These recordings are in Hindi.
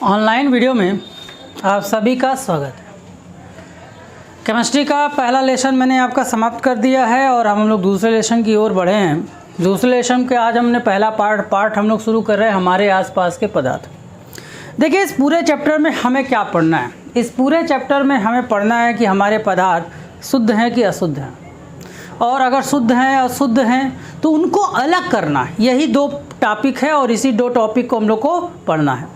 ऑनलाइन वीडियो में आप सभी का स्वागत है। केमिस्ट्री का पहला लेसन मैंने आपका समाप्त कर दिया है और हम लोग दूसरे लेसन की ओर बढ़े हैं। दूसरे लेसन के आज हमने पहला पार्ट हम लोग शुरू कर रहे हैं, हमारे आसपास के पदार्थ। देखिए, इस पूरे चैप्टर में हमें क्या पढ़ना है। इस पूरे चैप्टर में हमें पढ़ना है कि हमारे पदार्थ शुद्ध हैं कि अशुद्ध हैं, और अगर शुद्ध हैं अशुद्ध हैं तो उनको अलग करना है। यही दो टॉपिक है और इसी दो टॉपिक को हम लोग को पढ़ना है।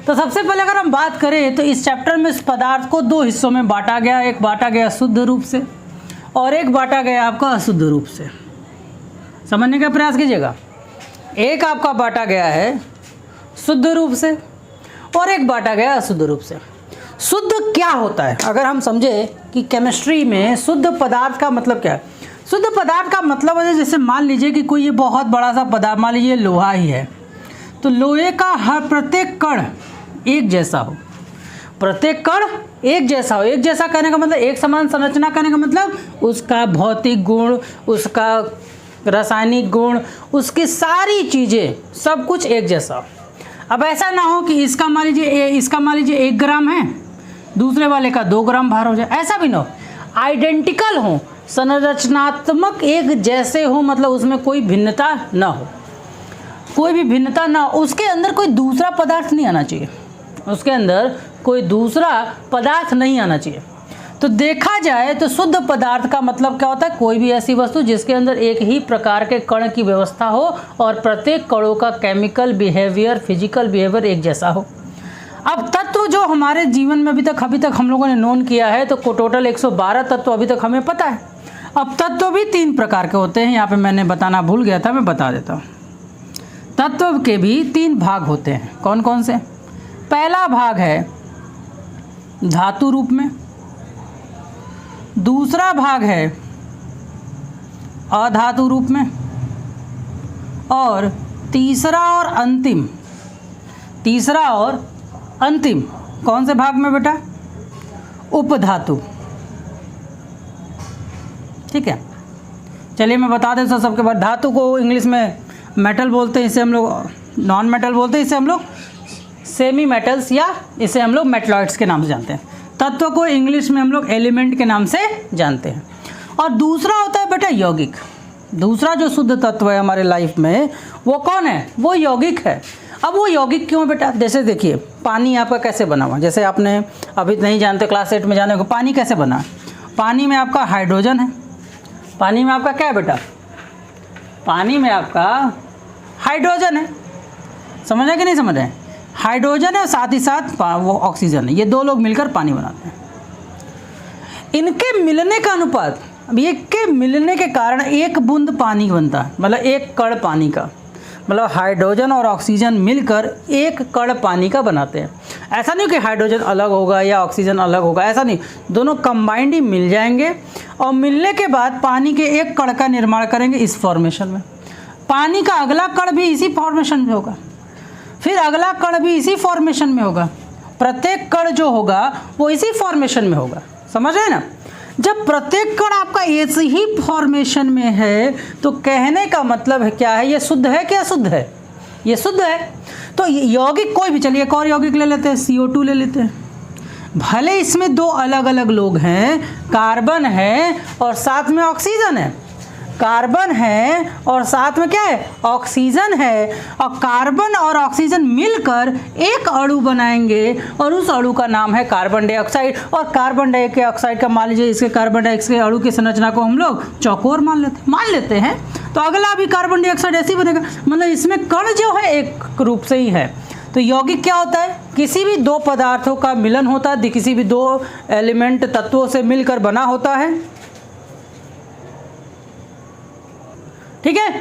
तो सबसे पहले अगर हम बात करें तो इस चैप्टर में इस पदार्थ को दो हिस्सों में बांटा गया। एक बांटा गया शुद्ध रूप से और एक बांटा गया आपका अशुद्ध रूप से। समझने का प्रयास कीजिएगा। एक आपका बांटा गया है शुद्ध रूप से और एक बांटा गया अशुद्ध रूप से। शुद्ध क्या होता है, अगर हम समझे कि केमिस्ट्री में शुद्ध पदार्थ का मतलब क्या है। शुद्ध पदार्थ का मतलब है, जैसे मान लीजिए कि कोई ये बहुत बड़ा सा पदार्थ, मान लीजिए लोहा ही है, तो लोहे का हर प्रत्येक कण एक जैसा हो। प्रत्येक कण एक जैसा हो। एक जैसा कहने का मतलब, एक समान संरचना कहने का मतलब उसका भौतिक गुण, उसका रासायनिक गुण, उसकी सारी चीज़ें सब कुछ एक जैसा हो। अब ऐसा ना हो कि इसका मान लीजिए 1 ग्राम है, दूसरे वाले का 2 ग्राम भार हो जाए, ऐसा भी ना हो। आइडेंटिकल हो, संरचनात्मक एक जैसे हो, मतलब उसमें कोई भिन्नता ना हो, कोई भी भिन्नता ना हो। उसके अंदर कोई दूसरा पदार्थ नहीं आना चाहिए, उसके अंदर कोई दूसरा पदार्थ नहीं आना चाहिए। तो देखा जाए तो शुद्ध पदार्थ का मतलब क्या होता है, कोई भी ऐसी वस्तु जिसके अंदर एक ही प्रकार के कण की व्यवस्था हो और प्रत्येक कणों का केमिकल बिहेवियर, फिजिकल बिहेवियर एक जैसा हो। अब तत्व जो हमारे जीवन में अभी तक हम लोगों ने नोन किया है, तो टोटल 112 तत्व अभी तक हमें पता है। अब तत्व भी 3 प्रकार के होते हैं, यहाँ पे मैंने बताना भूल गया था, मैं बता देता हूँ। तत्व के भी 3 भाग होते हैं। कौन कौन से? पहला भाग है धातु रूप में, दूसरा भाग है अधातु रूप में, और तीसरा और अंतिम कौन से भाग में बेटा? उपधातु। ठीक है, चलिए मैं बता देता हूँ सबके बाद। धातु को इंग्लिश में मेटल बोलते हैं, इसे हम लोग नॉन मेटल बोलते हैं, इसे हम लोग सेमी मेटल्स या इसे हम लोग मेटलॉइड्स के नाम से जानते हैं। तत्व को इंग्लिश में हम लोग एलिमेंट के नाम से जानते हैं। और दूसरा होता है बेटा यौगिक। दूसरा जो शुद्ध तत्व है हमारे लाइफ में, वो कौन है? वो यौगिक है। अब वो यौगिक क्यों बेटा? जैसे देखिए, पानी आपका कैसे बना हुआ, जैसे आपने अभी नहीं जानते, क्लास 8 में जाने को, पानी कैसे बना है। पानी में आपका हाइड्रोजन है। पानी में आपका क्या है बेटा? पानी में आपका हाइड्रोजन है। समझ रहे कि नहीं समझ रहे? हाइड्रोजन है, साथ ही साथ वो ऑक्सीजन है। ये दो लोग मिलकर पानी बनाते हैं। इनके मिलने का अनुपात, अब ये के मिलने के कारण एक बूंद पानी बनता है, मतलब एक कण पानी का, मतलब हाइड्रोजन और ऑक्सीजन मिलकर एक कण पानी का बनाते हैं। ऐसा नहीं कि हाइड्रोजन अलग होगा या ऑक्सीजन अलग होगा, ऐसा नहीं। दोनों कंबाइंड ही मिल जाएंगे और मिलने के बाद पानी के एक कण का निर्माण करेंगे इस फॉर्मेशन में। पानी का अगला कण भी इसी फॉर्मेशन में होगा, फिर अगला कण भी इसी फॉर्मेशन में होगा। प्रत्येक कण जो होगा वो इसी फॉर्मेशन में होगा। समझ रहे हैं ना? जब प्रत्येक कण आपका ऐसे ही फॉर्मेशन में है तो कहने का मतलब है क्या है, ये शुद्ध है क्या अशुद्ध है? ये शुद्ध है। तो यौगिक कोई भी, चलिए एक और यौगिक ले लेते हैं, CO2 ले लेते हैं। भले इसमें 2 अलग अलग लोग हैं, कार्बन है और साथ में ऑक्सीजन है। कार्बन है और साथ में क्या है? ऑक्सीजन है। और कार्बन और ऑक्सीजन मिलकर एक अणु बनाएंगे और उस अणु का नाम है कार्बन डाइऑक्साइड। और कार्बन डाइऑक्साइड का, मान लीजिए इसके कार्बन डाइऑक्साइड के अणु की संरचना को हम लोग चौकोर मान लेते हैं, तो अगला भी कार्बन डाइऑक्साइड ऐसे ही बनेगा। मतलब इसमें कण जो है एक रूप से ही है। तो यौगिक क्या होता है? किसी भी 2 पदार्थों का मिलन होता है, किसी भी 2 एलिमेंट तत्वों से मिलकर बना होता है। ठीक है,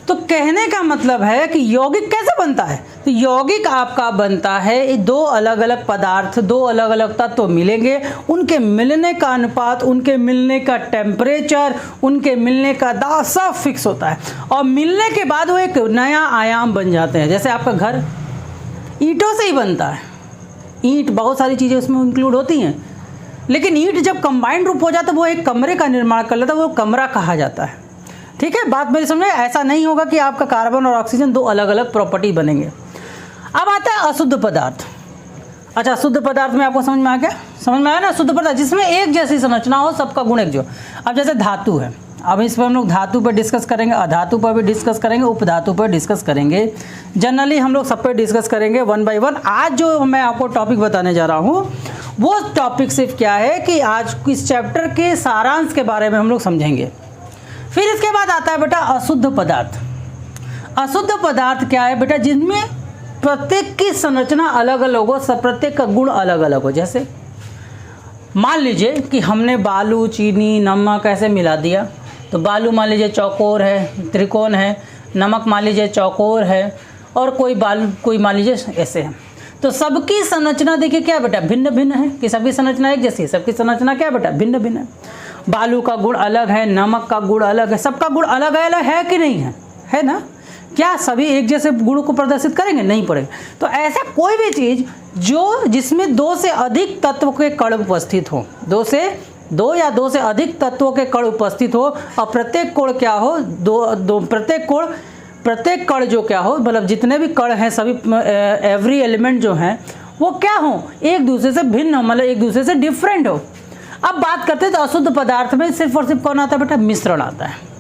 तो कहने का मतलब है कि यौगिक कैसे बनता है। तो यौगिक आपका बनता है 2 अलग अलग पदार्थ, 2 अलग अलग तत्व मिलेंगे, उनके मिलने का अनुपात, उनके मिलने का टेम्परेचर, उनके मिलने का दाब सब फिक्स होता है। और मिलने के बाद वो एक नया आयाम बन जाते हैं। जैसे आपका घर ईंटों से ही बनता है। ईंट, बहुत सारी चीज़ें उसमें इंक्लूड होती हैं, लेकिन ईंट जब कंबाइंड रूप हो जाता है वो एक कमरे का निर्माण कर लेता है, वो कमरा कहा जाता है। ठीक है, बात मेरी समझे? ऐसा नहीं होगा कि आपका कार्बन और ऑक्सीजन 2 अलग अलग प्रॉपर्टी बनेंगे। अब आता है अशुद्ध पदार्थ। अच्छा, शुद्ध पदार्थ में आपको समझ में आ गया? समझ में आया ना? शुद्ध पदार्थ जिसमें एक जैसी संरचना हो, सबका गुण एक जो। अब जैसे धातु है, अब इस पर हम लोग धातु पर डिस्कस करेंगे, अधातु पर भी डिस्कस करेंगे, उपधातु पर डिस्कस करेंगे। जनरली हम लोग सब पे डिस्कस करेंगे वन बाय वन। आज जो मैं आपको टॉपिक बताने जा रहा हूँ वो टॉपिक सिर्फ क्या है कि आज इस चैप्टर के सारांश के बारे में हम लोग समझेंगे। फिर इसके बाद आता है बेटा अशुद्ध पदार्थ। अशुद्ध पदार्थ क्या है बेटा? जिनमें प्रत्येक की संरचना अलग अलग हो, सब प्रत्येक का गुण अलग अलग हो। जैसे मान लीजिए कि हमने बालू, चीनी, नमक ऐसे मिला दिया, तो बालू मान लीजिए चौकोर है, त्रिकोण है, नमक मान लीजिए चौकोर है, और कोई मान लीजिए ऐसे है। तो सबकी संरचना देखिए क्या बेटा? भिन्न भिन्न है। कि सबकी संरचना एक जैसी है? सबकी संरचना क्या बेटा? भिन्न भिन्न है। बालू का गुण अलग है, नमक का गुण अलग है, सबका गुण अलग अलग है कि नहीं है? है ना? क्या सभी एक जैसे गुण को प्रदर्शित करेंगे? नहीं पड़ेगा। तो ऐसा कोई भी चीज़ जिसमें दो से अधिक तत्व के कण उपस्थित हो, दो या दो से अधिक तत्वों के कण उपस्थित हो, और प्रत्येक कोण क्या हो? प्रत्येक कण जो क्या हो, मतलब जितने भी कण हैं सभी एवरी एलिमेंट जो हैं वो क्या हो? एक दूसरे से भिन्न हो, मतलब एक दूसरे से डिफरेंट हो। अब बात करते हैं तो अशुद्ध पदार्थ में सिर्फ और सिर्फ कौन आता है बेटा? मिश्रण आता है।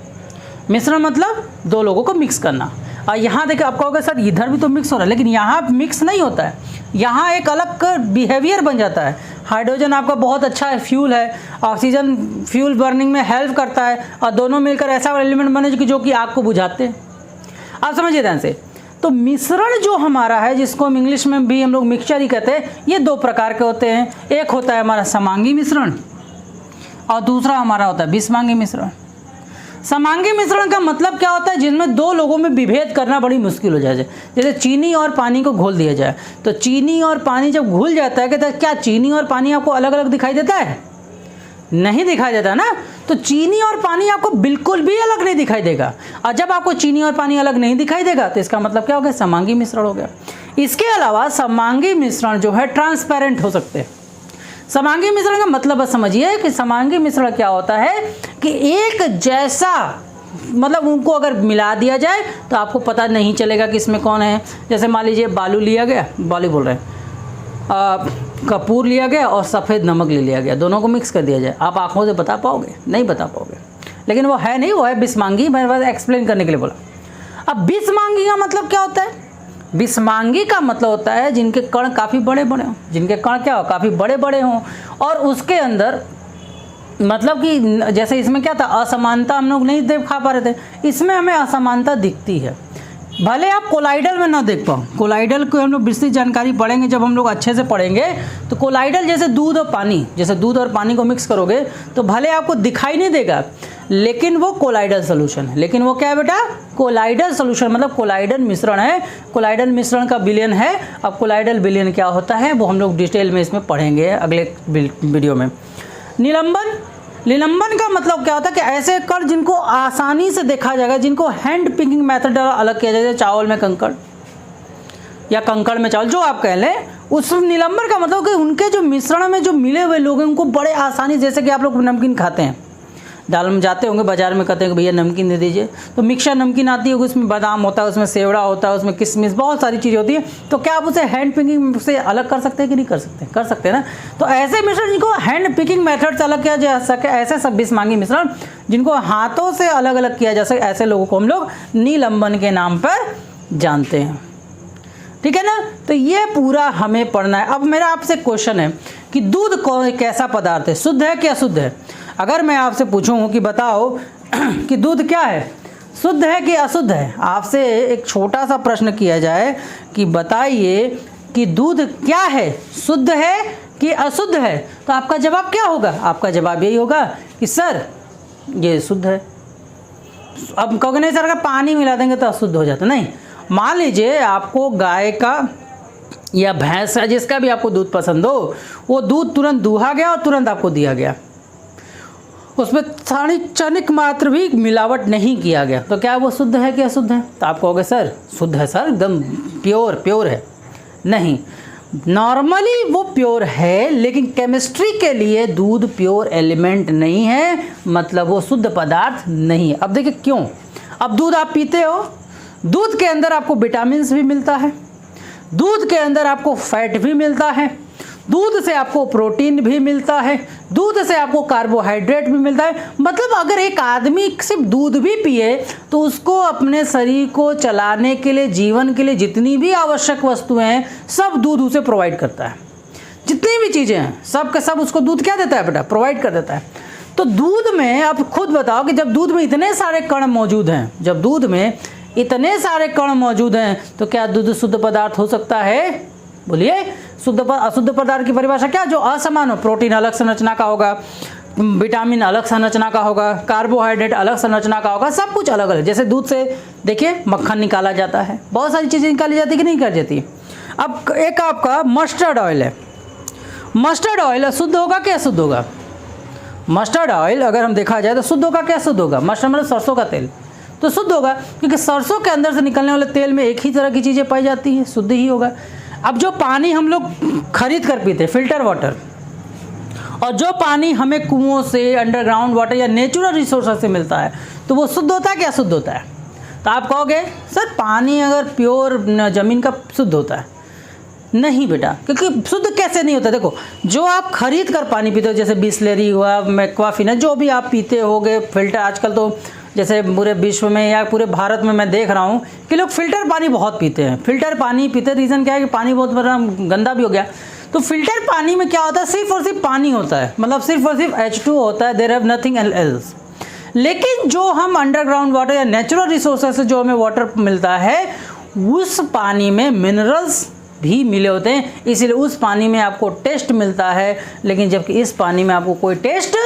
मिश्रण मतलब दो लोगों को मिक्स करना। और यहाँ देखिए आप कहोगे सर इधर भी तो मिक्स हो रहा है, लेकिन यहाँ मिक्स नहीं होता है, यहाँ एक अलग बिहेवियर बन जाता है। हाइड्रोजन आपका बहुत अच्छा है, फ्यूल है, ऑक्सीजन फ्यूल बर्निंग में हेल्प करता है, और दोनों मिलकर ऐसा एलिमेंट बने जो कि आग को बुझाते हैं। आप समझिए ध्यान से। तो मिश्रण जो हमारा है, जिसको हम इंग्लिश में भी हम लोग मिक्सचर ही कहते हैं, ये दो प्रकार के होते हैं। एक होता है हमारा समांगी मिश्रण, और दूसरा हमारा होता है विषमांगी मिश्रण। समांगी मिश्रण का मतलब क्या होता है? जिनमें दो लोगों में विभेद करना बड़ी मुश्किल हो जाए। जैसे चीनी और पानी को घोल दिया जाए, तो चीनी और पानी जब घुल जाता है तो क्या चीनी और पानी आपको अलग अलग दिखाई देता है? नहीं दिखाई देता ना। तो चीनी और पानी आपको बिल्कुल भी अलग नहीं दिखाई देगा। और जब आपको चीनी और पानी अलग नहीं दिखाई देगा तो इसका मतलब क्या हो गया? समांगी मिश्रण हो गया। इसके अलावा समांगी मिश्रण जो है ट्रांसपेरेंट हो सकते हैं। समांगी मिश्रण का मतलब बस समझिए कि समांगी मिश्रण क्या होता है कि एक जैसा, मतलब उनको अगर मिला दिया जाए तो आपको पता नहीं चलेगा कि इसमें कौन है। जैसे मान लीजिए बालू लिया गया, बालू बोल रहे हैं, कपूर लिया गया और सफ़ेद नमक ले लिया गया, दोनों को मिक्स कर दिया जाए, आप आंखों से बता पाओगे? नहीं बता पाओगे। लेकिन वो है नहीं, वो है विषमांगी। मैंने बस एक्सप्लेन करने के लिए बोला। अब विषमांगी का मतलब क्या होता है? विषमांगी का मतलब होता है जिनके कण काफ़ी बड़े बड़े हों, जिनके कण क्या हो? काफ़ी बड़े बड़े हों, और उसके अंदर मतलब कि जैसे इसमें क्या था? असमानता हम लोग नहीं देख पा रहे थे, इसमें हमें असमानता दिखती है। भले आप कोलाइडल में ना देख पाओ, कोलाइडल को हम लोग विस्तृत जानकारी पढ़ेंगे जब हम लोग अच्छे से पढ़ेंगे। तो कोलाइडल जैसे दूध और पानी, जैसे दूध और पानी को मिक्स करोगे तो भले आपको दिखाई नहीं देगा, लेकिन वो कोलाइडल सोल्यूशन है। लेकिन वो क्या है बेटा? कोलाइडल सोल्यूशन, मतलब कोलाइडल मिश्रण है। कोलाइडल मिश्रण का विलयन है। अब कोलाइडल विलयन क्या होता है वो हम लोग डिटेल में इसमें पढ़ेंगे अगले वीडियो में। निलंबन का मतलब क्या होता है कि ऐसे कण जिनको आसानी से देखा जाएगा, जिनको हैंड पिकिंग मेथड द्वारा अलग किया जाएगा, चावल में कंकड़ या कंकड़ में चावल, जो आप कह लें। उस निलंबन का मतलब कि उनके जो मिश्रण में जो मिले हुए लोग हैं उनको बड़े आसानी, जैसे कि आप लोग नमकीन खाते हैं, दाल में जाते होंगे बाजार में, कहते हैं कि भैया नमकीन दे दीजिए, तो मिक्सचर नमकीन आती है, उसमें बादाम होता है, उसमें सेवड़ा होता है, उसमें किशमिश, बहुत सारी चीज़ होती है। तो क्या आप उसे हैंड पिकिंग से अलग कर सकते हैं कि नहीं कर सकते? कर सकते हैं ना। तो ऐसे मिश्रण जिनको हैंड पिकिंग मेथड से अलग किया जा सके, ऐसे सब विषमांगी मिश्रण जिनको हाथों से अलग अलग किया जा सके, ऐसे लोगों को हम लोग निलंबन के नाम पर जानते हैं। ठीक है ना। तो ये पूरा हमें पढ़ना है। अब मेरा आपसे क्वेश्चन है कि दूध कौन कैसा पदार्थ है, शुद्ध है कि अशुद्ध है? अगर मैं आपसे पूछूं कि बताओ कि दूध क्या है, शुद्ध है कि अशुद्ध है, आपसे एक छोटा सा प्रश्न किया जाए कि बताइए कि दूध क्या है, शुद्ध है कि अशुद्ध है, तो आपका जवाब क्या होगा? आपका जवाब यही होगा कि सर ये शुद्ध है। अब कहोगे नहीं सर अगर पानी मिला देंगे तो अशुद्ध हो जाता, नहीं। मान लीजिए आपको गाय का या भैंस का, जिसका भी आपको दूध पसंद हो, वो दूध तुरंत दूहा गया और तुरंत आपको दिया गया, उसमें क्षणिक मात्र भी मिलावट नहीं किया गया, तो क्या वो शुद्ध है कि अशुद्ध है? तो आप कहोगे सर शुद्ध है सर, एकदम प्योर है। नहीं, नॉर्मली वो प्योर है, लेकिन केमिस्ट्री के लिए दूध प्योर एलिमेंट नहीं है, मतलब वो शुद्ध पदार्थ नहीं है। अब देखिए क्यों। अब दूध आप पीते हो, दूध के अंदर आपको विटामिन भी मिलता है, दूध के अंदर आपको फैट भी मिलता है, दूध से आपको प्रोटीन भी मिलता है, दूध से आपको कार्बोहाइड्रेट भी मिलता है। मतलब अगर एक आदमी सिर्फ दूध भी पिए तो उसको अपने शरीर को चलाने के लिए, जीवन के लिए जितनी भी आवश्यक वस्तुएं हैं सब दूध उसे प्रोवाइड करता है। जितनी भी चीज़ें हैं सब का सब उसको दूध क्या देता है बेटा? प्रोवाइड कर देता है। तो दूध में आप खुद बताओ कि जब दूध में इतने सारे कण मौजूद हैं, जब दूध में इतने सारे कण मौजूद हैं तो क्या दूध शुद्ध पदार्थ हो सकता है? बोलिए। अशुद्ध पदार्थ की परिभाषा क्या? जो असमान हो। प्रोटीन अलग संरचना का होगा, विटामिन अलग संरचना का होगा, कार्बोहाइड्रेट अलग संरचना का होगा, सब कुछ अलग अलग। जैसे दूध से देखिए मक्खन निकाला जाता है, बहुत सारी चीज़ें निकाली जाती है कि नहीं निकाली जाती। अब एक आपका मस्टर्ड ऑयल है, मस्टर्ड ऑयल शुद्ध होगा क्या अशुद्ध होगा? मस्टर्ड ऑयल अगर हम देखा जाए तो शुद्ध होगा क्या शुद्ध होगा? मस्टर्ड मतलब सरसों का तेल, तो शुद्ध होगा क्योंकि सरसों के अंदर से निकलने वाले तेल में एक ही तरह की चीज़ें पाई जाती हैं, शुद्ध ही होगा। अब जो पानी हम लोग खरीद कर पीते हैं फिल्टर वाटर, और जो पानी हमें कुओं से, अंडरग्राउंड वाटर या नेचुरल रिसोर्स से मिलता है, तो वो शुद्ध होता है क्या शुद्ध होता है? तो आप कहोगे सर पानी अगर प्योर ज़मीन का शुद्ध होता है? नहीं बेटा, क्योंकि शुद्ध कैसे नहीं होता? देखो, जो आप खरीद कर पानी पीते हो, जैसे बिस्लेरी हुआ, मैक्वाफिना, जो भी आप पीते होगे फिल्टर, आजकल तो जैसे पूरे विश्व में या पूरे भारत में मैं देख रहा हूँ कि लोग फ़िल्टर पानी बहुत पीते हैं। फ़िल्टर पानी पीते रीज़न क्या है कि पानी बहुत बड़ा गंदा भी हो गया। तो फ़िल्टर पानी में क्या होता है? सिर्फ और सिर्फ पानी होता है, मतलब सिर्फ और सिर्फ H2 होता है, देयर हैव नथिंग एल्स। लेकिन जो हम अंडरग्राउंड वाटर या नेचुरल रिसोर्सेज से जो हमें वाटर मिलता है, उस पानी में मिनरल्स भी मिले होते हैं, इसीलिए उस पानी में आपको टेस्ट मिलता है। लेकिन जबकि इस पानी में आपको कोई टेस्ट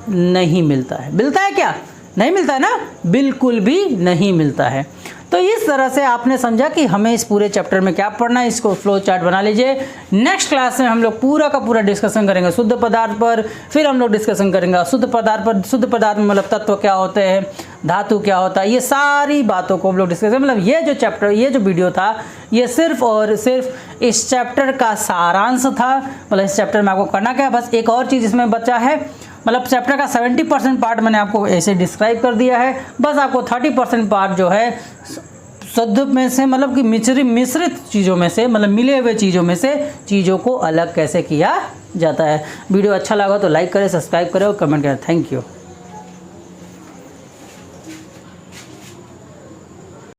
नहीं मिलता है। मिलता है क्या? नहीं मिलता है ना, बिल्कुल भी नहीं मिलता है। तो इस तरह से आपने समझा कि हमें इस पूरे चैप्टर में क्या पढ़ना है, इसको फ्लो चार्ट बना लीजिए। नेक्स्ट क्लास में हम लोग पूरा का पूरा डिस्कशन करेंगे शुद्ध पदार्थ पर, फिर हम लोग डिस्कशन करेंगे अशुद्ध पदार्थ पर। शुद्ध पदार्थ में मतलब तत्व क्या होते हैं, धातु क्या होता है, ये सारी बातों को हम लोग डिस्कस। मतलब ये जो चैप्टर, ये जो वीडियो था, ये सिर्फ और सिर्फ इस चैप्टर का सारांश था। मतलब इस चैप्टर में आपको करना क्या है, बस एक और चीज़ इसमें बचा है, मतलब चैप्टर का 70% पार्ट मैंने आपको ऐसे डिस्क्राइब कर दिया है। बस आपको 30% पार्ट जो है शुद्ध में से, मतलब कि मिश्रित चीज़ों में से, मतलब मिले हुए चीज़ों में से चीज़ों को अलग कैसे किया जाता है। वीडियो अच्छा लगा तो लाइक करें, सब्सक्राइब करें और कमेंट करें। Thank you.